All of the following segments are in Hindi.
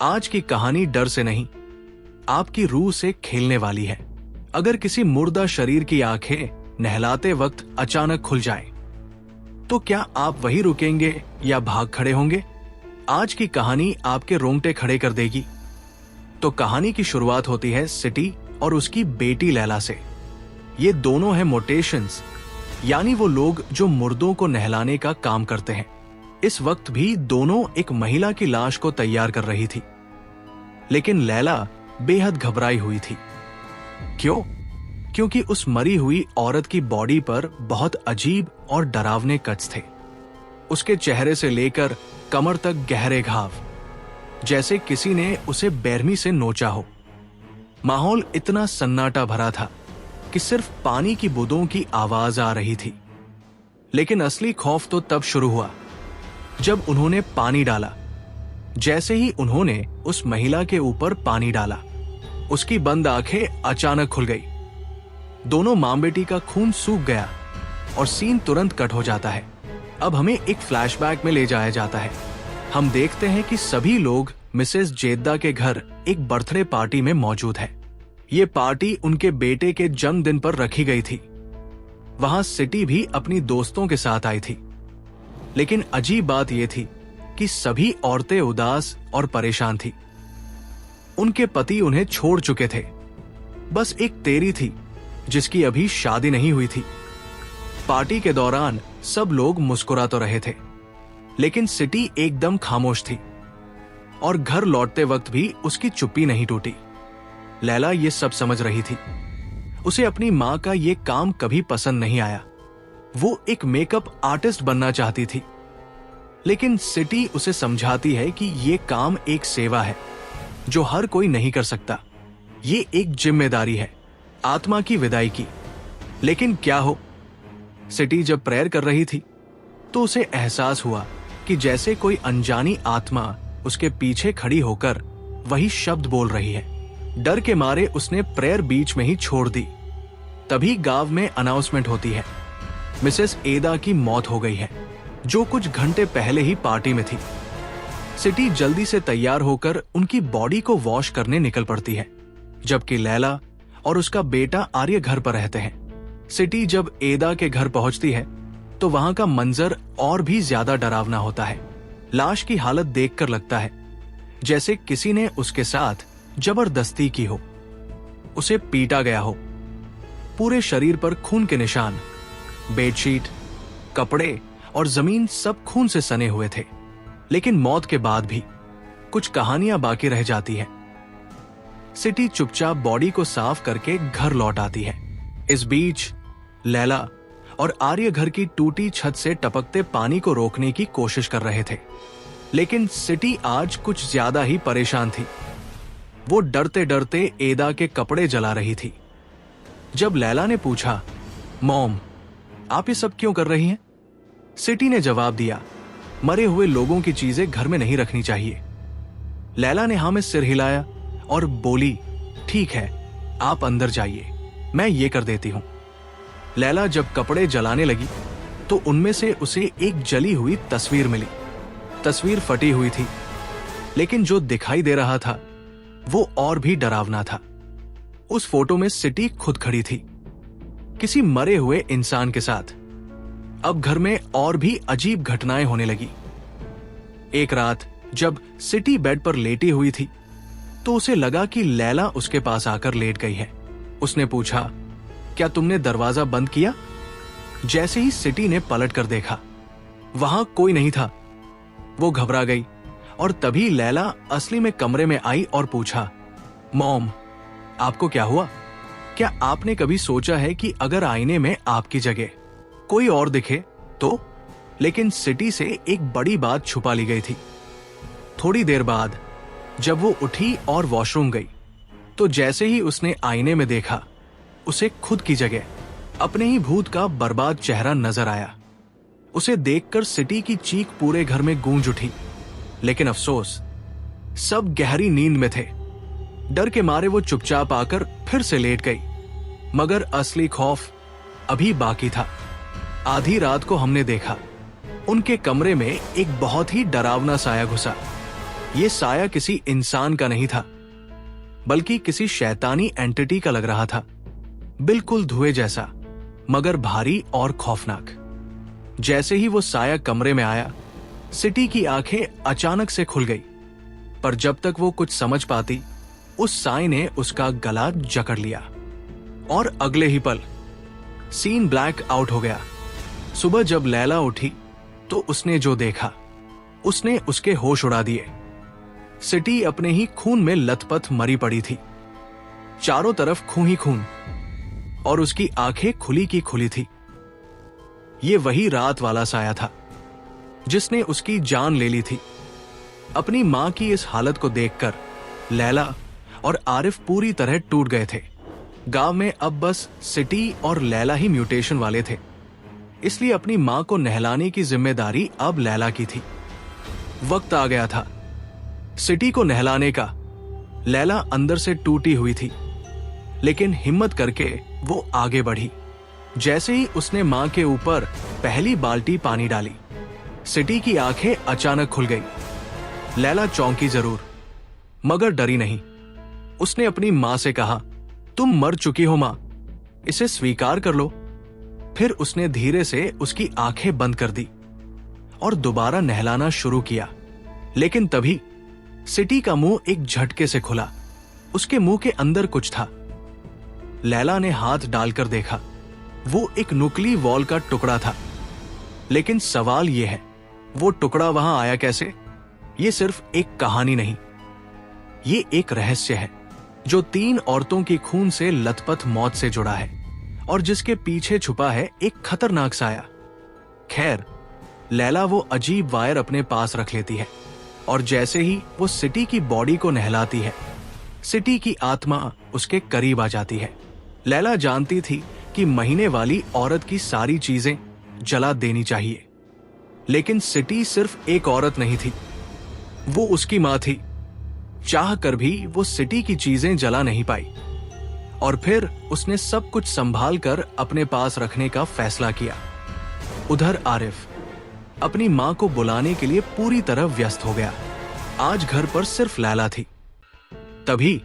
आज की कहानी डर से नहीं, आपकी रूह से खेलने वाली है। अगर किसी मुर्दा शरीर की आंखें नहलाते वक्त अचानक खुल जाएं, तो क्या आप वहीं रुकेंगे या भाग खड़े होंगे? आज की कहानी आपके रोंगटे खड़े कर देगी। तो कहानी की शुरुआत होती है सिटी और उसकी बेटी लैला से। ये दोनों हैं मोटेशंस, यानी वो लोग जो मुर्दों को नहलाने का काम करते हैं। इस वक्त भी दोनों एक महिला की लाश को तैयार कर रही थी, लेकिन लैला बेहद घबराई हुई थी। क्यों? क्योंकि उस मरी हुई औरत की बॉडी पर बहुत अजीब और डरावने कट्स थे। उसके चेहरे से लेकर कमर तक गहरे घाव, जैसे किसी ने उसे बेरहमी से नोचा हो। माहौल इतना सन्नाटा भरा था कि सिर्फ पानी की बूंदों की आवाज आ रही थी। लेकिन असली खौफ तो तब शुरू हुआ जब उन्होंने पानी डाला। जैसे ही उन्होंने उस महिला के ऊपर पानी डाला, उसकी बंद आंखें अचानक खुल गई। दोनों मां बेटी का खून सूख गया और सीन तुरंत कट हो जाता है। अब हमें एक फ्लैशबैक में ले जाया जाता है। हम देखते हैं कि सभी लोग मिसेस जेद्दा के घर एक बर्थडे पार्टी में मौजूद है। ये पार्टी उनके बेटे के जन्मदिन पर रखी गई थी। वहां सिटी भी अपनी दोस्तों के साथ आई थी। लेकिन अजीब बात यह थी कि सभी औरतें उदास और परेशान थी। उनके पति उन्हें छोड़ चुके थे। बस एक तेरी थी जिसकी अभी शादी नहीं हुई थी। पार्टी के दौरान सब लोग मुस्कुरा तो रहे थे, लेकिन सिटी एकदम खामोश थी और घर लौटते वक्त भी उसकी चुप्पी नहीं टूटी। लैला ये सब समझ रही थी। उसे अपनी मां का ये काम कभी पसंद नहीं आया। वो एक मेकअप आर्टिस्ट बनना चाहती थी, लेकिन सिटी उसे समझाती है कि ये काम एक सेवा है जो हर कोई नहीं कर सकता। ये एक जिम्मेदारी है, आत्मा की विदाई की। लेकिन क्या हो, सिटी जब प्रेयर कर रही थी तो उसे एहसास हुआ कि जैसे कोई अनजानी आत्मा उसके पीछे खड़ी होकर वही शब्द बोल रही है। डर के मारे उसने प्रेयर बीच में ही छोड़ दी। तभी गांव में अनाउंसमेंट होती है, मिसेस एदा की मौत हो गई है, जो कुछ घंटे पहले ही पार्टी में थी। सिटी जल्दी से तैयार होकर उनकी बॉडी को वॉश करने निकल पड़ती है, जबकि लैला और उसका बेटा आर्य घर पर रहते हैं। सिटी जब एदा के घर पहुंचती है तो वहां का मंजर और भी ज्यादा डरावना होता है। लाश की हालत देखकर लगता है जैसे किसी ने उसके साथ जबरदस्ती की हो, उसे पीटा गया हो। पूरे शरीर पर खून के निशान, बेडशीट, कपड़े और जमीन सब खून से सने हुए थे। लेकिन मौत के बाद भी कुछ कहानियां बाकी रह जाती हैं। सिटी चुपचाप बॉडी को साफ करके घर लौट आती है। इस बीच लैला और आर्य घर की टूटी छत से टपकते पानी को रोकने की कोशिश कर रहे थे। लेकिन सिटी आज कुछ ज्यादा ही परेशान थी। वो डरते डरते एदा के कपड़े जला रही थी। जब लैला ने पूछा, मॉम, आप ये सब क्यों कर रही हैं? सिटी ने जवाब दिया, मरे हुए लोगों की चीजें घर में नहीं रखनी चाहिए। लैला ने हाँ में सिर हिलाया और बोली, ठीक है, आप अंदर जाइए, मैं ये कर देती हूं। लैला जब कपड़े जलाने लगी तो उनमें से उसे एक जली हुई तस्वीर मिली। तस्वीर फटी हुई थी, लेकिन जो दिखाई दे रहा था वो और भी डरावना था। उस फोटो में सिटी खुद खड़ी थी, किसी मरे हुए इंसान के साथ। अब घर में और भी अजीब घटनाएं होने लगी। एक रात जब सिटी बेड पर लेटी हुई थी तो उसे लगा कि लैला उसके पास आकर लेट गई है। उसने पूछा, क्या तुमने दरवाजा बंद किया? जैसे ही सिटी ने पलट कर देखा, वहां कोई नहीं था। वो घबरा गई और तभी लैला असली में कमरे में आई और पूछा, मॉम, आपको क्या हुआ? क्या आपने कभी सोचा है कि अगर आईने में आपकी जगह कोई और दिखे तो? लेकिन सिटी से एक बड़ी बात छुपा ली गई थी। थोड़ी देर बाद जब वो उठी और वॉशरूम गई तो जैसे ही उसने आईने में देखा, उसे खुद की जगह अपने ही भूत का बर्बाद चेहरा नजर आया। उसे देखकर सिटी की चीख पूरे घर में गूंज उठी। लेकिन अफसोस, सब गहरी नींद में थे। डर के मारे वो चुपचाप आकर फिर से लेट गई। मगर असली खौफ अभी बाकी था। आधी रात को हमने देखा उनके कमरे में एक बहुत ही डरावना साया घुसा। ये साया किसी इंसान का नहीं था, बल्कि किसी शैतानी एंटिटी का लग रहा था। बिल्कुल धुएं जैसा, मगर भारी और खौफनाक। जैसे ही वो साया कमरे में आया, सिटी की आंखें अचानक से खुल गई। पर जब तक वो कुछ समझ पाती, उस साय ने उसका गला जकड़ लिया और अगले ही पल सीन ब्लैक आउट हो गया। सुबह जब लैला उठी तो उसने जो देखा, उसने उसके होश उड़ा दिए। सिटी अपने ही खून में लथपथ मरी पड़ी थी। चारों तरफ खून ही खून, और उसकी आंखें खुली की खुली थी। ये वही रात वाला साया था जिसने उसकी जान ले ली थी। अपनी मां की इस हालत को देखकर लैला और आरिफ पूरी तरह टूट गए थे। गांव में अब बस सिटी और लैला ही म्यूटेशन वाले थे, इसलिए अपनी मां को नहलाने की जिम्मेदारी अब लैला की थी। वक्त आ गया था सिटी को नहलाने का। लैला अंदर से टूटी हुई थी, लेकिन हिम्मत करके वो आगे बढ़ी। जैसे ही उसने मां के ऊपर पहली बाल्टी पानी डाली, सिटी की आंखें अचानक खुल गई। लैला चौंकी जरूर, मगर डरी नहीं। उसने अपनी मां से कहा, तुम मर चुकी हो मां, इसे स्वीकार कर लो। फिर उसने धीरे से उसकी आंखें बंद कर दी और दोबारा नहलाना शुरू किया। लेकिन तभी सिटी का मुंह एक झटके से खुला। उसके मुंह के अंदर कुछ था। लैला ने हाथ डालकर देखा, वो एक नुकीली वॉल का टुकड़ा था। लेकिन सवाल यह है, वो टुकड़ा वहां आया कैसे? ये सिर्फ एक कहानी नहीं, ये एक रहस्य है जो 3 औरतों की खून से लथपथ मौत से जुड़ा है और जिसके पीछे छुपा है एक खतरनाक साया। खैर, लैला वो अजीब वायर अपने पास रख लेती है और जैसे ही वो सिटी की बॉडी को नहलाती है, सिटी की आत्मा उसके करीब आ जाती है। लैला जानती थी कि महीने वाली औरत की सारी चीजें जला देनी चाहिए, लेकिन सिटी सिर्फ एक औरत नहीं थी, वो उसकी मां थी। चाह कर भी वो सिटी की चीजें जला नहीं पाई और फिर उसने सब कुछ संभाल कर अपने पास रखने का फैसला किया। उधर आरिफ अपनी मां को बुलाने के लिए पूरी तरह व्यस्त हो गया। आज घर पर सिर्फ लैला थी। तभी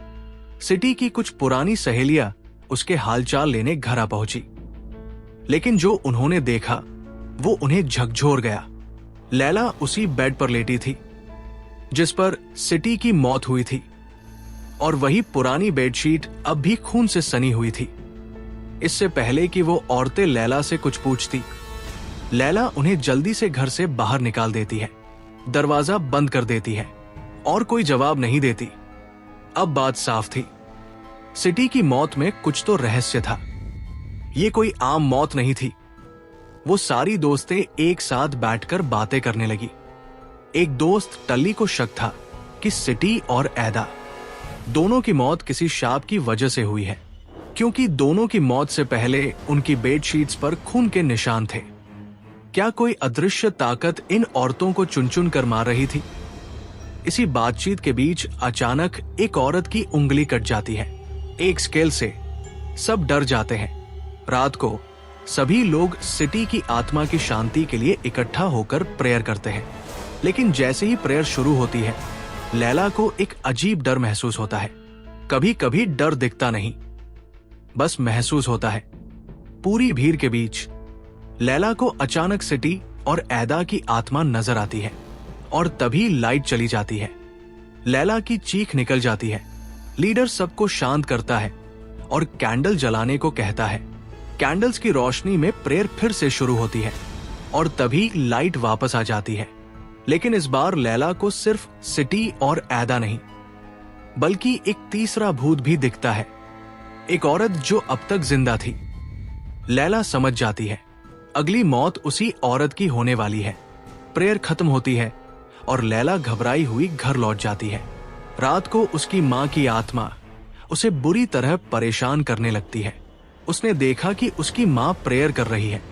सिटी की कुछ पुरानी सहेलियां उसके हालचाल लेने घर आ पहुंची, लेकिन जो उन्होंने देखा वो उन्हें झकझोर गया। लैला उसी बेड पर लेटी थी जिस पर सिटी की मौत हुई थी और वही पुरानी बेडशीट अब भी खून से सनी हुई थी। इससे पहले कि वो औरतें लैला से कुछ पूछती, लैला उन्हें जल्दी से घर से बाहर निकाल देती है, दरवाजा बंद कर देती है और कोई जवाब नहीं देती। अब बात साफ थी, सिटी की मौत में कुछ तो रहस्य था। ये कोई आम मौत नहीं थी। वो सारी दोस्तें एक साथ बैठकर बातें करने लगी। एक दोस्त टल्ली को शक था कि सिटी और ऐदा दोनों की मौत किसी शाप की वजह से हुई है, क्योंकि दोनों की मौत से पहले उनकी बेडशीट्स पर खून के निशान थे। क्या कोई अदृश्य ताकत इन औरतों को चुन चुन कर मार रही थी? इसी बातचीत के बीच अचानक एक औरत की उंगली कट जाती है। एक स्केल से सब डर जाते हैं। रात को सभी लोग सिटी की आत्मा की शांति के लिए इकट्ठा होकर प्रेयर करते हैं, लेकिन जैसे ही प्रेयर शुरू होती है, लैला को एक अजीब डर महसूस होता है। कभी कभी डर दिखता नहीं, बस महसूस होता है। पूरी भीड़ के बीच लैला को अचानक सिटी और ऐदा की आत्मा नजर आती है और तभी लाइट चली जाती है। लैला की चीख निकल जाती है। लीडर सबको शांत करता है और कैंडल जलाने को कहता है। कैंडल्स की रोशनी में प्रेयर फिर से शुरू होती है और तभी लाइट वापस आ जाती है। लेकिन इस बार लैला को सिर्फ सिटी और ऐदा नहीं, बल्कि एक तीसरा भूत भी दिखता है, एक औरत जो अब तक जिंदा थी। लैला समझ जाती है अगली मौत उसी औरत की होने वाली है। प्रेयर खत्म होती है और लैला घबराई हुई घर लौट जाती है। रात को उसकी मां की आत्मा उसे बुरी तरह परेशान करने लगती है। उसने देखा कि उसकी मां प्रेयर कर रही है,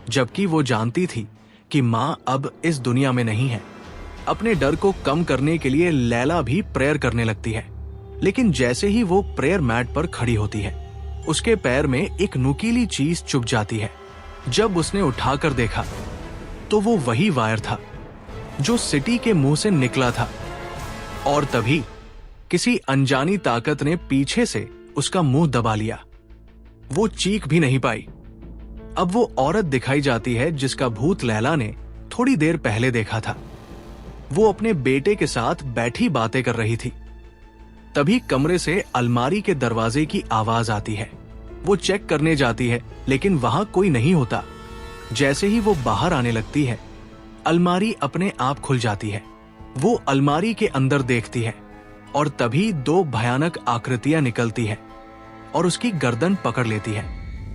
जबकि वो जानती थी कि मां अब इस दुनिया में नहीं है। अपने डर को कम करने के लिए लैला भी प्रेयर करने लगती है, लेकिन जैसे ही वो प्रेयर मैट पर खड़ी होती है, उसके पैर में एक नुकीली चीज चुभ जाती है। जब उसने उठाकर देखा तो वो वही वायर था जो सिटी के मुंह से निकला था। और तभी किसी अनजानी ताकत ने पीछे से उसका मुंह दबा लिया। वो चीख भी नहीं पाई। अब वो औरत दिखाई जाती है जिसका भूत लैला ने थोड़ी देर पहले देखा था। वो अपने बेटे के साथ बैठी बातें कर रही थी। तभी कमरे से अलमारी के दरवाजे की आवाज आती है। वो चेक करने जाती है लेकिन वहां कोई नहीं होता। जैसे ही वो बाहर आने लगती है, अलमारी अपने आप खुल जाती है। वो अलमारी के अंदर देखती है और तभी दो भयानक आकृतियां निकलती है और उसकी गर्दन पकड़ लेती है।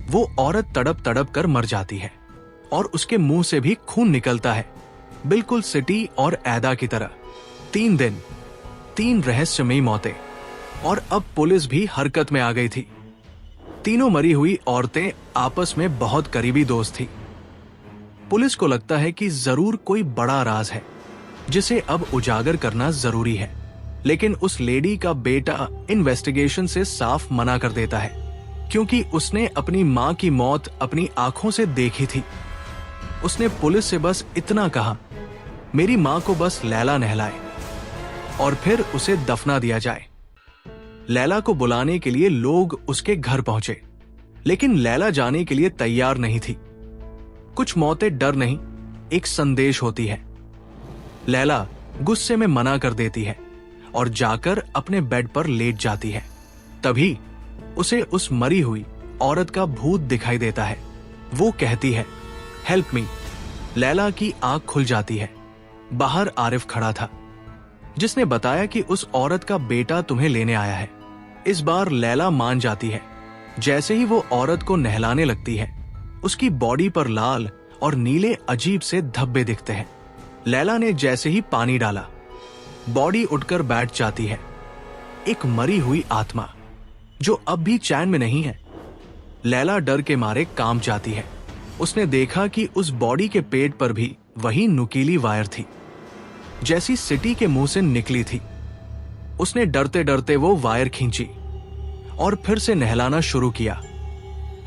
वो औरत तड़प तड़प कर मर जाती है और उसके मुंह से भी खून निकलता है, बिल्कुल सिटी और ऐदा की तरह। 3 दिन, 3 रहस्यमयी मौतें। और अब पुलिस भी हरकत में आ गई थी। तीनों मरी हुई औरतें आपस में बहुत करीबी दोस्त थी। पुलिस को लगता है कि जरूर कोई बड़ा राज है जिसे अब उजागर करना जरूरी है, लेकिन उस लेडी का बेटा इन्वेस्टिगेशन से साफ मना कर देता है क्योंकि उसने अपनी मां की मौत अपनी आंखों से देखी थी। उसने पुलिस से बस इतना कहा, मेरी मां को बस लैला नहलाए और फिर उसे दफना दिया जाए। लैला को बुलाने के लिए लोग उसके घर पहुंचे, लेकिन लैला जाने के लिए तैयार नहीं थी। कुछ मौतें डर नहीं, एक संदेश होती है। लैला गुस्से में मना कर देती है और जाकर अपने बेड पर लेट जाती है। तभी उसे उस मरी हुई औरत का भूत दिखाई देता है। वो कहती है, हेल्प मी। लैला की आंख खुल जाती है। बाहर आरिफ खड़ा था जिसने बताया कि उस औरत का बेटा तुम्हें लेने आया है। इस बार लैला मान जाती है। जैसे ही वो औरत को नहलाने लगती है, उसकी बॉडी पर लाल और नीले अजीब से धब्बे दिखते हैं। लैला ने जैसे ही पानी डाला, बॉडी उठकर बैठ जाती है। एक मरी हुई आत्मा जो अब भी चैन में नहीं है। लैला डर के मारे कांप जाती है। उसने देखा कि उस बॉडी के पेट पर भी वही नुकीली वायर थी जैसी सिटी के मुंह से निकली थी। उसने डरते डरते वो वायर खींची और फिर से नहलाना शुरू किया,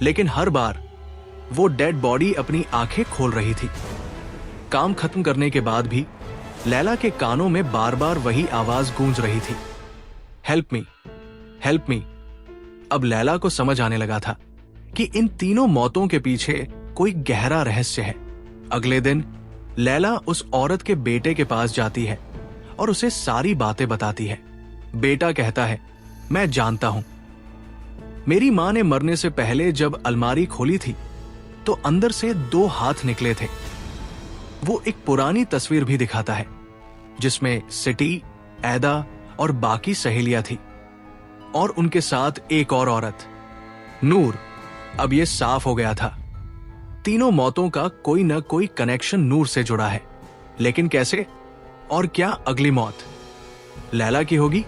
लेकिन हर बार वो डेड बॉडी अपनी आंखें खोल रही थी। काम खत्म करने के बाद भी लैला के कानों में बार बार वही आवाज गूंज रही थी, हेल्प मी, हेल्प मी। अब लैला को समझ आने लगा था कि इन तीनों मौतों के पीछे कोई गहरा रहस्य है। अगले दिन लैला उस औरत के बेटे के पास जाती है और उसे सारी बातें बताती है। बेटा कहता है, मैं जानता हूं, मेरी मां ने मरने से पहले जब अलमारी खोली थी तो अंदर से 2 हाथ निकले थे। वो एक पुरानी तस्वीर भी दिखाता है जिसमें सिटी, ऐदा और बाकी सहेलियां थी और उनके साथ एक और औरत, नूर। अब यह साफ हो गया था, तीनों मौतों का कोई न कोई कनेक्शन नूर से जुड़ा है। लेकिन कैसे और क्या अगली मौत लैला की होगी?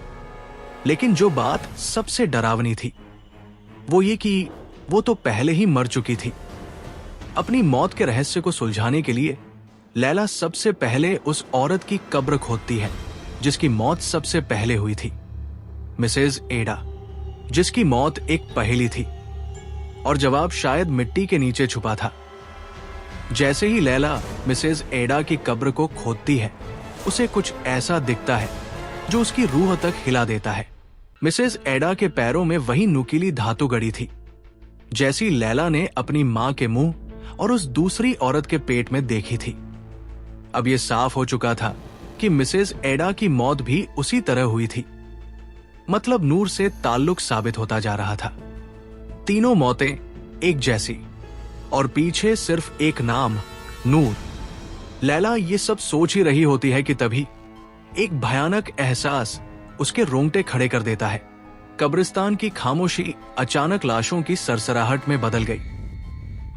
लेकिन जो बात सबसे डरावनी थी वो ये कि वो तो पहले ही मर चुकी थी। अपनी मौत के रहस्य को सुलझाने के लिए लैला सबसे पहले उस औरत की कब्र खोदती है जिसकी मौत सबसे पहले हुई थी, मिसेज एडा, जिसकी मौत एक पहेली थी और जवाब शायद मिट्टी के नीचे छुपा था। जैसे ही लैला मिसेज एडा की कब्र को खोदती है, उसे कुछ ऐसा दिखता है जो उसकी रूह तक हिला देता है। मिसेज एडा के पैरों में वही नुकीली धातु गड़ी थी जैसी लैला ने अपनी मां के मुंह और उस दूसरी औरत के पेट में देखी थी। अब यह साफ हो चुका था कि मिसेज एडा की मौत भी उसी तरह हुई थी। मतलब नूर से ताल्लुक साबित होता जा रहा था। तीनों मौतें एक जैसी और पीछे सिर्फ एक नाम, नूर। लैला ये सब सोच ही रही होती है कि तभी एक भयानक एहसास उसके रोंगटे खड़े कर देता है। कब्रिस्तान की खामोशी अचानक लाशों की सरसराहट में बदल गई।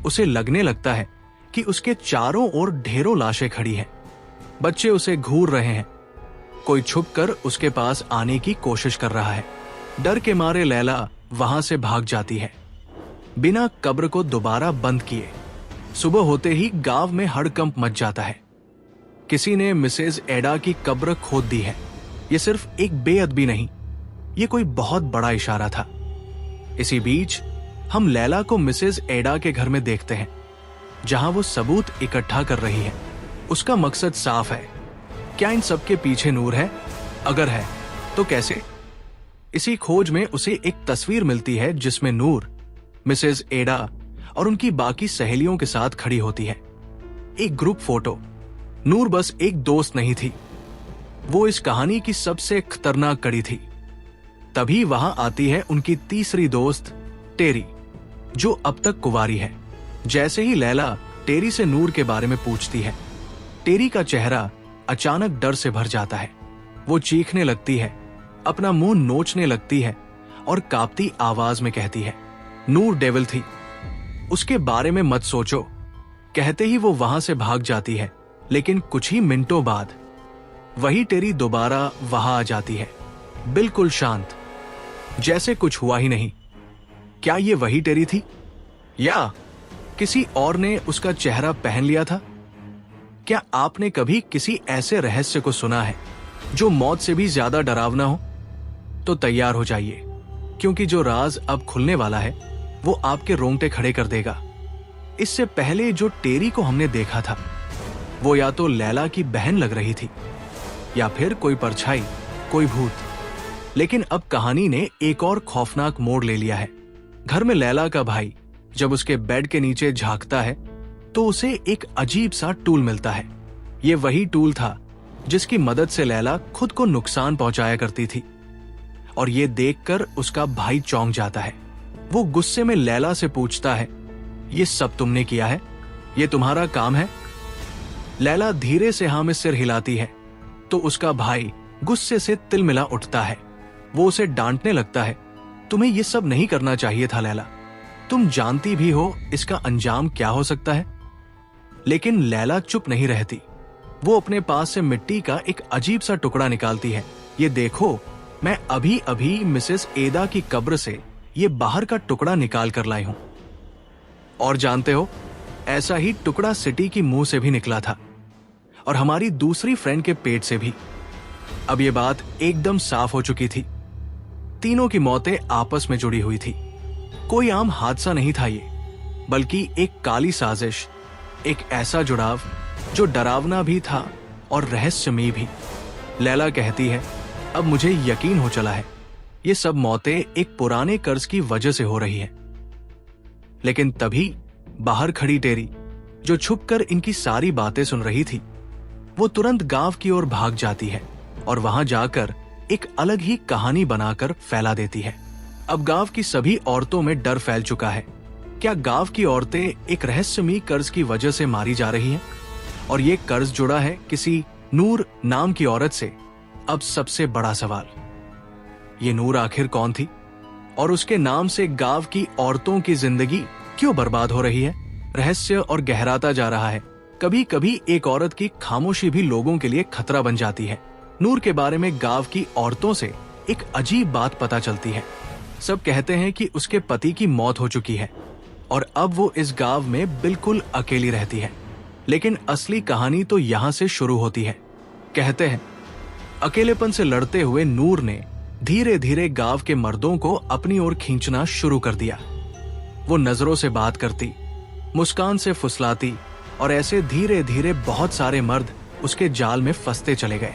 उसे लगने लगता है कि उसके चारों ओर ढेरों लाशें खड़ी हैं। बच्चे उसे घूर रहे हैं। कोई छुपकर उसके पास आने की कोशिश कर रहा है। डर के मारे लैला वहां से भाग जाती है बिना कब्र को दोबारा बंद किए। सुबह होते ही गांव में हड़कंप मच जाता है। किसी ने मिसेज एडा की कब्र खोद दी है। यह सिर्फ एक बेअदबी नहीं, यह कोई बहुत बड़ा इशारा था। इसी बीच हम लैला को मिसेज एडा के घर में देखते हैं जहां वो सबूत इकट्ठा कर रही है। उसका मकसद साफ है। क्या इन सबके पीछे नूर है? अगर है तो कैसे? इसी खोज में उसे एक तस्वीर मिलती है जिसमें नूर मिसेस एडा और उनकी बाकी सहेलियों के साथ खड़ी होती है। एक ग्रुप फोटो। नूर बस एक दोस्त नहीं थी, वो इस कहानी की सबसे खतरनाक कड़ी थी। तभी वहां आती है उनकी तीसरी दोस्त टेरी, जो अब तक कुंवारी है। जैसे ही लैला टेरी से नूर के बारे में पूछती है, टेरी का चेहरा अचानक डर से भर जाता है। वो चीखने लगती है, अपना मुंह नोचने लगती है और कांपती आवाज में कहती है, नूर डेविल थी, उसके बारे में मत सोचो। कहते ही वो वहां से भाग जाती है। लेकिन कुछ ही मिनटों बाद वही टेरी दोबारा वहां आ जाती है, बिल्कुल शांत, जैसे कुछ हुआ ही नहीं। क्या ये वही टेरी थी या किसी और ने उसका चेहरा पहन लिया था? क्या आपने कभी किसी ऐसे रहस्य को सुना है जो मौत से भी ज्यादा डरावना हो? तो तैयार हो जाइए, क्योंकि जो राज अब खुलने वाला है वो आपके रोंगटे खड़े कर देगा। इससे पहले जो टेरी को हमने देखा था वो या तो लैला की बहन लग रही थी या फिर कोई परछाई, कोई भूत। लेकिन अब कहानी ने एक और खौफनाक मोड़ ले लिया है। घर में लैला का भाई जब उसके बेड के नीचे झांकता है तो उसे एक अजीब सा टूल मिलता है। ये वही टूल था जिसकी मदद से लैला खुद को नुकसान पहुंचाया करती थी। और ये देखकर उसका भाई चौंक जाता है। वो गुस्से में लैला से पूछता है, ये सब तुमने किया है? ये तुम्हारा काम है? लैला धीरे से हाँ में सिर हिलाती है तो उसका भाई गुस्से से तिलमिला उठता है। वो उसे डांटने लगता है, तुम्हें ये सब नहीं करना चाहिए था लैला, तुम जानती भी हो इसका अंजाम क्या हो सकता है। लेकिन लैला चुप नहीं रहती। वो अपने पास से मिट्टी का एक अजीब सा टुकड़ा निकालती है। ये देखो, मैं अभी अभी मिसेस एडा की कब्र से ये बाहर का टुकड़ा निकाल कर लाई हूं। और जानते हो, ऐसा ही टुकड़ा सिटी की मुंह से भी निकला था और हमारी दूसरी फ्रेंड के पेट से भी। अब ये बात एकदम साफ हो चुकी थी। तीनों की मौतें आपस में जुड़ी हुई थी। कोई आम हादसा नहीं था ये, बल्कि एक काली साजिश, एक ऐसा जुड़ाव जो डरावना भी था और रहस्यमयी भी। लैला कहती है, अब मुझे यकीन हो चला है, ये सब मौतें एक पुराने कर्ज की वजह से हो रही है। लेकिन तभी बाहर खड़ी टेरी, जो छुपकर इनकी सारी बातें सुन रही थी, वो तुरंत गांव की ओर भाग जाती है और वहां जाकर एक अलग ही कहानी बनाकर फैला देती है। अब गांव की सभी औरतों में डर फैल चुका है। क्या गांव की औरतें एक रहस्यमयी कर्ज की वजह से मारी जा रही हैं? और ये कर्ज जुड़ा है किसी नूर नाम की औरत से। अब सबसे बड़ा सवाल, ये नूर आखिर कौन थी और उसके नाम से गांव की औरतों की जिंदगी क्यों बर्बाद हो रही है? रहस्य और गहराता जा रहा है। कभी कभी एक औरत की खामोशी भी लोगों के लिए खतरा बन जाती है। नूर के बारे में गांव की औरतों से एक अजीब बात पता चलती है। सब कहते हैं कि उसके पति की मौत हो चुकी है और अब वो इस गांव में बिल्कुल अकेली रहती है। लेकिन असली कहानी तो यहां से शुरू होती है। कहते हैं, अकेलेपन से लड़ते हुए नूर ने धीरे धीरे गांव के मर्दों को अपनी ओर खींचना शुरू कर दिया। वो नजरों से बात करती, मुस्कान से फुसलाती और ऐसे धीरे धीरे बहुत सारे मर्द उसके जाल में फंसते चले गए।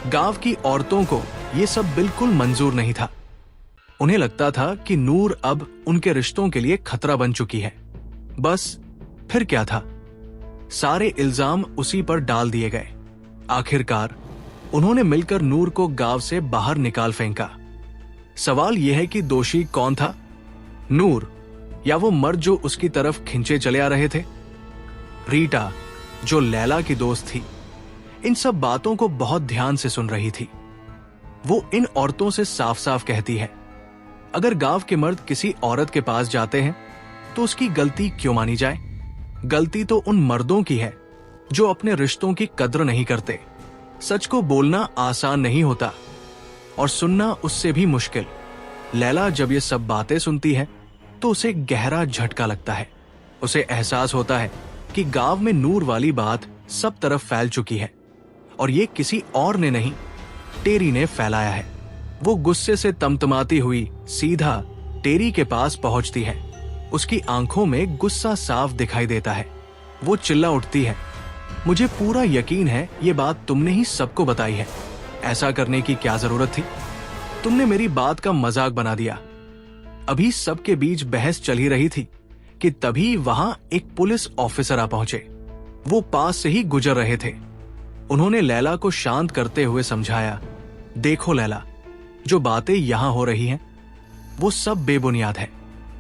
गांव की औरतों को ये सब बिल्कुल मंजूर नहीं था। उन्हें लगता था कि नूर अब उनके रिश्तों के लिए खतरा बन चुकी है। बस फिर क्या था, सारे इल्जाम उसी पर डाल दिए गए। आखिरकार उन्होंने मिलकर नूर को गांव से बाहर निकाल फेंका। सवाल यह है कि दोषी कौन था, नूर या वो मर्द जो उसकी तरफ खिंचे चले आ रहे थे? रीटा, जो लैला की दोस्त थी, इन सब बातों को बहुत ध्यान से सुन रही थी। वो इन औरतों से साफ साफ कहती है, अगर गांव के मर्द किसी औरत के पास जाते हैं तो उसकी गलती क्यों मानी जाए? गलती तो उन मर्दों की है जो अपने रिश्तों की कद्र नहीं करते। सच को बोलना आसान नहीं होता और सुनना उससे भी मुश्किल। लैला जब ये सब बातें सुनती है तो उसे गहरा झटका लगता है। उसे एहसास होता है कि गांव में नूर वाली बात सब तरफ फैल चुकी है और ये किसी और ने नहीं, टेरी ने फैलाया है। वो गुस्से से तमतमाती हुई सीधा टेरी के पास पहुंचती है। उसकी आंखों में गुस्सा साफ दिखाई देता है। वो चिल्ला उठती है, मुझे पूरा यकीन है ये बात तुमने ही सबको बताई है। ऐसा करने की क्या जरूरत थी? तुमने मेरी बात का मजाक बना दिया। अभी सबके बीच बहस चल ही रही थी कि तभी वहां एक पुलिस ऑफिसर आ पहुंचे। वो पास से ही गुजर रहे थे। उन्होंने लैला को शांत करते हुए समझाया, देखो लैला, जो बातें यहां हो रही हैं वो सब बेबुनियाद है।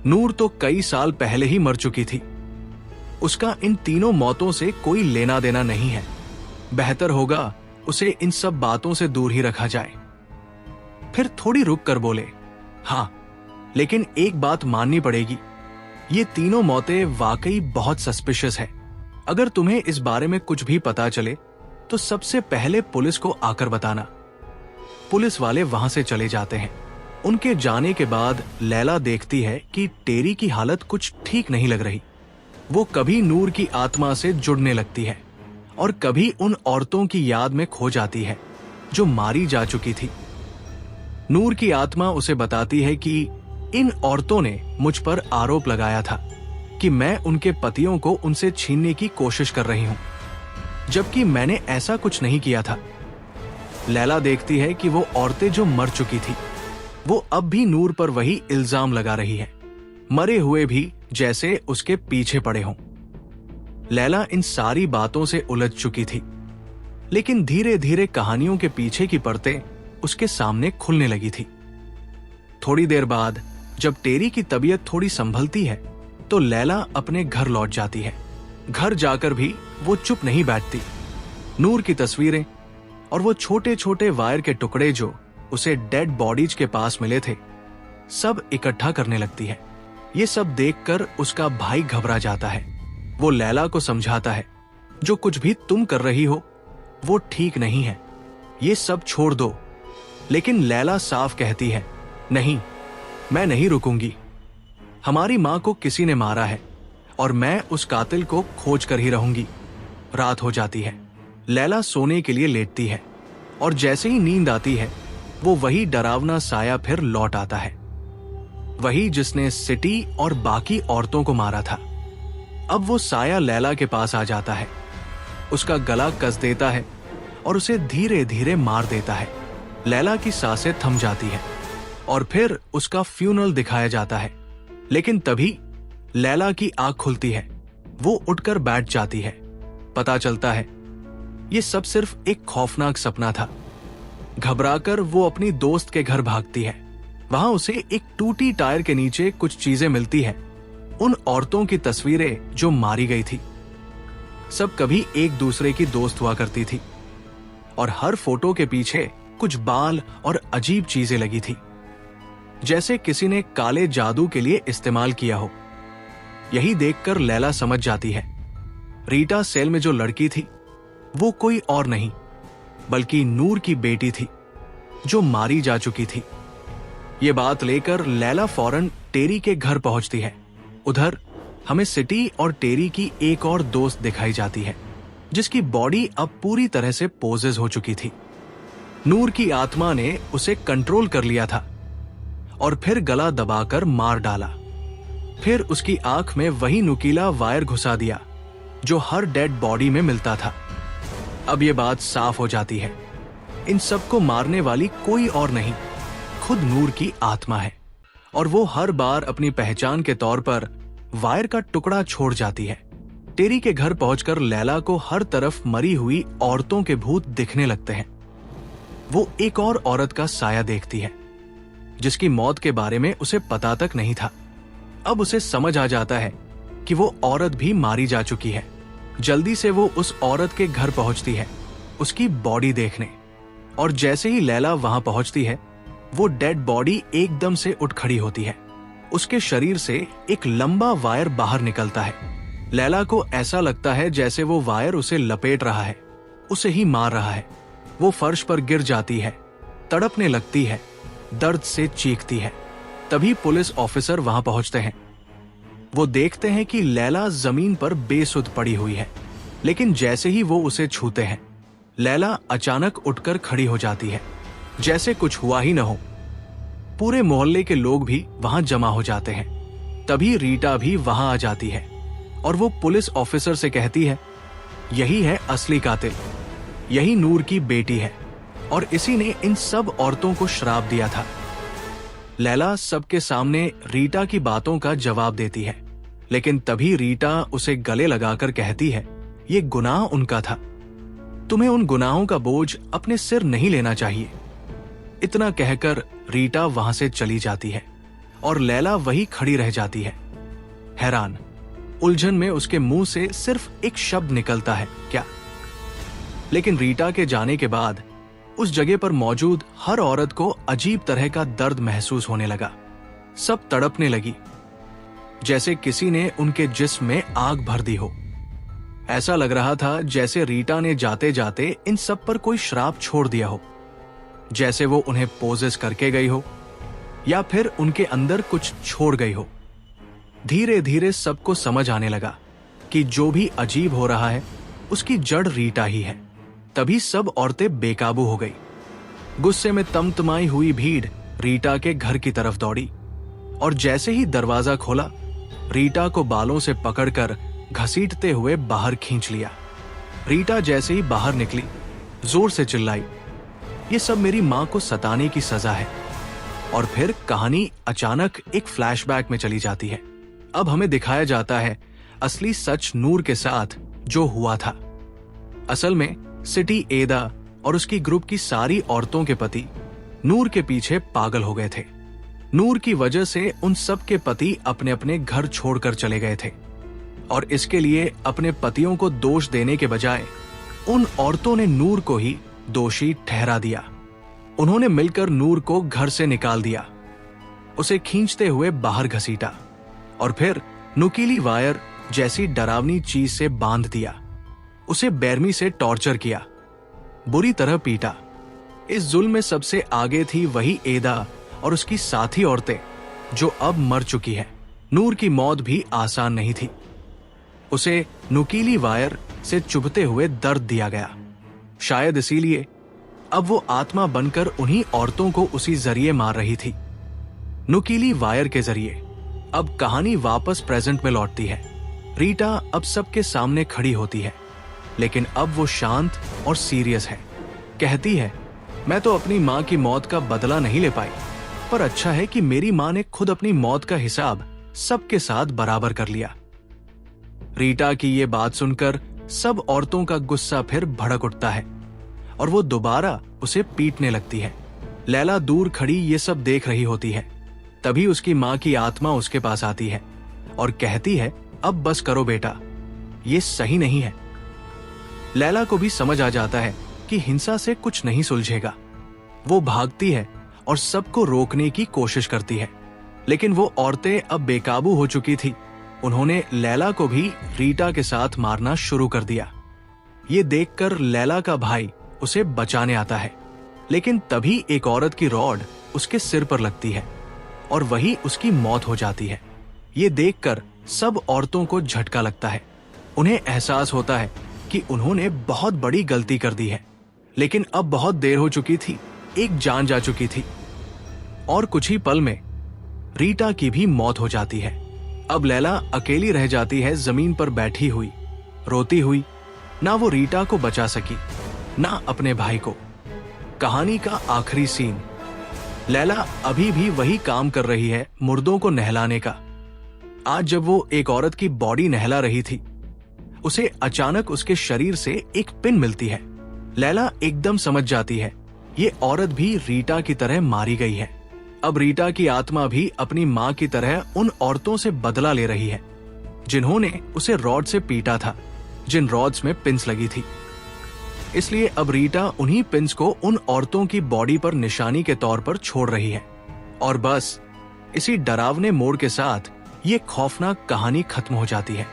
नूर तो कई साल पहले ही मर चुकी थी। उसका इन तीनों मौतों से कोई लेना देना नहीं है। बेहतर होगा उसे इन सब बातों से दूर ही रखा जाए। फिर थोड़ी रुक कर बोले, हाँ, लेकिन एक बात माननी पड़ेगी, ये तीनों मौतें वाकई बहुत सस्पिशियस है। अगर तुम्हें इस बारे में कुछ भी पता चले तो सबसे पहले पुलिस को आकर बताना। पुलिस वाले वहां से चले जाते हैं। उनके जाने के बाद लैला देखती है कि टेरी की हालत कुछ ठीक नहीं लग रही। वो कभी नूर की आत्मा से जुड़ने लगती है और कभी उन औरतों की याद में खो जाती है जो मारी जा चुकी थी। नूर की आत्मा उसे बताती है कि इन औरतों ने मुझ पर आरोप लगाया था कि मैं उनके पतियों को उनसे छीनने की कोशिश कर रही हूं, जबकि मैंने ऐसा कुछ नहीं किया था। लैला देखती है कि वो औरतें जो मर चुकी थी वो अब भी नूर पर वही इल्जाम लगा रही है, मरे हुए भी जैसे उसके पीछे पड़े हों। लैला इन सारी बातों से उलझ चुकी थी, लेकिन धीरे धीरे कहानियों के पीछे की परतें उसके सामने खुलने लगी थी। थोड़ी देर बाद जब टेरी की तबीयत थोड़ी संभलती है तो लैला अपने घर लौट जाती है। घर जाकर भी वो चुप नहीं बैठती। नूर की तस्वीरें और वो छोटे छोटे वायर के टुकड़े जो उसे डेड बॉडीज के पास मिले थे, सब इकट्ठा करने लगती है। ये सब देखकर उसका भाई घबरा जाता है। वो लैला को समझाता है, जो कुछ भी तुम कर रही हो वो ठीक नहीं है, ये सब छोड़ दो। लेकिन लैला साफ कहती है, नहीं, मैं नहीं रुकूंगी। हमारी मां को किसी ने मारा है और मैं उस कातिल को खोज कर ही रहूंगी। रात हो जाती है। लैला सोने के लिए लेटती है और जैसे ही नींद आती है वो वही डरावना साया फिर लौट आता है, वही जिसने सिटी और बाकी औरतों को मारा था। अब वो साया लैला के पास आ जाता है, उसका गला कस देता है और उसे धीरे धीरे मार देता है। लैला की सांसें थम जाती हैं और फिर उसका फ्यूनरल दिखाया जाता है। लेकिन तभी लैला की आंख खुलती है। वो उठकर बैठ जाती है। पता चलता है ये सब सिर्फ एक खौफनाक सपना था। घबराकर वो अपनी दोस्त के घर भागती है। वहां उसे एक टूटी टायर के नीचे कुछ चीजें मिलती है, उन औरतों की तस्वीरें जो मारी गई थी। सब कभी एक दूसरे की दोस्त हुआ करती थी और हर फोटो के पीछे कुछ बाल और अजीब चीजें लगी थी, जैसे किसी ने काले जादू के लिए इस्तेमाल किया हो। यही देखकर लैला समझ जाती है, रीटा सेल में जो लड़की थी वो कोई और नहीं बल्कि नूर की बेटी थी जो मारी जा चुकी थी। ये बात लेकर लैला फौरन टेरी के घर पहुंचती है। उधर हमें सिटी और टेरी की एक और दोस्त दिखाई जाती है, जिसकी बॉडी अब पूरी तरह से पोजेज हो चुकी थी। नूर की आत्मा ने उसे कंट्रोल कर लिया था और फिर गला दबाकर मार डाला। फिर उसकी आंख में वही नुकीला वायर घुसा दिया जो हर डेड बॉडी में मिलता था। अब ये बात साफ हो जाती है, इन सबको मारने वाली कोई और नहीं, खुद नूर की आत्मा है और वो हर बार अपनी पहचान के तौर पर वायर का टुकड़ा छोड़ जाती है। टेरी के घर पहुंचकर लैला को हर तरफ मरी हुई औरतों के भूत दिखने लगते हैं। वो एक और औरत का साया देखती है जिसकी मौत के बारे में उसे पता तक नहीं था। अब उसे समझ आ जाता है कि वो औरत भी मारी जा चुकी है। जल्दी से वो उस औरत के घर पहुंचती है उसकी बॉडी देखने, और जैसे ही लैला वहां पहुंचती है वो डेड बॉडी एकदम से उठ खड़ी होती है। उसके शरीर से एक लंबा वायर बाहर निकलता है। लैला को ऐसा लगता है जैसे वो वायर उसे लपेट रहा है, उसे ही मार रहा है। वो फर्श पर गिर जाती है, तड़पने लगती है, दर्द से चीखती है। तभी पुलिस ऑफिसर वहां पहुंचते हैं। वो देखते हैं कि लैला जमीन पर बेसुध पड़ी हुई है, लेकिन जैसे ही वो उसे छूते हैं लैला अचानक उठकर खड़ी हो जाती है, जैसे कुछ हुआ ही न हो। पूरे मोहल्ले के लोग भी वहां जमा हो जाते हैं। तभी रीटा भी वहां आ जाती है और वो पुलिस ऑफिसर से कहती है, यही है असली कातिल, यही नूर की बेटी है। और इसी ने इन सब औरतों को श्राप दिया था। लैला सबके सामने रीटा की बातों का जवाब देती है, लेकिन तभी रीटा उसे गले लगाकर कहती है, ये गुनाह उनका था, तुम्हें उन गुनाहों का बोझ अपने सिर नहीं लेना चाहिए। इतना कहकर रीटा वहां से चली जाती है और लैला वही खड़ी रह जाती है, हैरान। उलझन में उसके मुंह से सिर्फ एक शब्द निकलता है, क्या? लेकिन रीटा के जाने के बाद उस जगह पर मौजूद हर औरत को अजीब तरह का दर्द महसूस होने लगा। सब तड़पने लगी, जैसे किसी ने उनके जिस्म में आग भर दी हो। ऐसा लग रहा था जैसे रीटा ने जाते जाते इन सब पर कोई श्राप छोड़ दिया हो, जैसे वो उन्हें पोजेस करके गई हो या फिर उनके अंदर कुछ छोड़ गई हो। धीरे धीरे सबको समझ आने लगा कि जो भी अजीब हो रहा है उसकी जड़ रीटा ही है। तभी सब औरतें बेकाबू हो गई। गुस्से में तमतमाई हुई भीड़ रीटा के घर की तरफ दौड़ी और जैसे ही दरवाजा खोला, रीटा को बालों से पकड़कर घसीटते हुए बाहर खींच लिया। रीटा जैसे ही बाहर निकली, जोर से चिल्लाई, ये सब मेरी मां को सताने की सजा है। और फिर कहानी अचानक एक फ्लैशबैक में चली जाती है। अब हमें दिखाया जाता है असली सच नूर के साथ जो हुआ था। असल में सिटी एदा और उसकी ग्रुप की सारी औरतों के पति नूर के पीछे पागल हो गए थे। नूर की वजह से उन सब के पति अपने अपने घर छोड़कर चले गए थे और इसके लिए अपने पतियों को दोष देने के बजाय उन औरतों ने नूर को ही दोषी ठहरा दिया। उन्होंने मिलकर नूर को घर से निकाल दिया, उसे खींचते हुए बाहर घसीटा और फिर नुकीली वायर जैसी डरावनी चीज से बांध दिया। उसे बेरमी से टॉर्चर किया, बुरी तरह पीटा। इस जुल्म में सबसे आगे थी वही एदा और उसकी साथी औरतें जो अब मर चुकी है। नूर की मौत भी आसान नहीं थी। उसे नुकीली वायर से चुभते हुए दर्द दिया गया। शायद इसीलिए अब वो आत्मा बनकर उन्हीं औरतों को उसी जरिए मार रही थी, नुकीली वायर के जरिए। अब कहानी वापस प्रेजेंट में लौटती है। रीटा अब सबके सामने खड़ी होती है, लेकिन अब वो शांत और सीरियस है। कहती है, मैं तो अपनी मां की मौत का बदला नहीं ले पाई, पर अच्छा है कि मेरी मां ने खुद अपनी मौत का हिसाब सबके साथ बराबर कर लिया। रीटा की ये बात सुनकर सब औरतों का गुस्सा फिर भड़क उठता है और वो दोबारा उसे पीटने लगती है। लैला दूर खड़ी ये सब देख रही होती है। तभी उसकी मां की आत्मा उसके पास आती है और कहती है, अब बस करो बेटा, ये सही नहीं है। लैला को भी समझ आ जाता है कि हिंसा से कुछ नहीं सुलझेगा। वो भागती है और सबको रोकने की कोशिश करती है, लेकिन वो औरतें अब बेकाबू हो चुकी थी। उन्होंने लैला को भी रीटा के साथ मारना शुरू कर दिया। ये देखकर लैला का भाई उसे बचाने आता है, लेकिन तभी एक औरत की रॉड उसके सिर पर लगती है और वही उसकी मौत हो जाती है। ये देखकर सब औरतों को झटका लगता है। उन्हें एहसास होता है कि उन्होंने बहुत बड़ी गलती कर दी है, लेकिन अब बहुत देर हो चुकी थी, एक जान जा चुकी थी। और कुछ ही पल में रीटा की भी मौत हो जाती है। अब लैला अकेली रह जाती है, जमीन पर बैठी हुई, रोती हुई। ना वो रीटा को बचा सकी, ना अपने भाई को। कहानी का आखिरी सीन, लैला अभी भी वही काम कर रही है, मुर्दों को नहलाने का। आज जब वो एक औरत की बॉडी नहला रही थी, उसे अचानक उसके शरीर से एक पिन मिलती है। लैला एकदम समझ जाती है, ये औरत भी रीटा की तरह मारी गई है। अब रीटा की आत्मा भी अपनी मां की तरह उन औरतों से बदला ले रही है, जिन्होंने उसे रॉड से पीटा था, जिन रॉड्स में पिन्स लगी थी। इसलिए अब रीटा उन्हीं पिन्स को उन औरतों की बॉडी पर निशानी के तौर पर छोड़ रही है। और बस इसी डरावने मोड़ के साथ ये खौफनाक कहानी खत्म हो जाती है।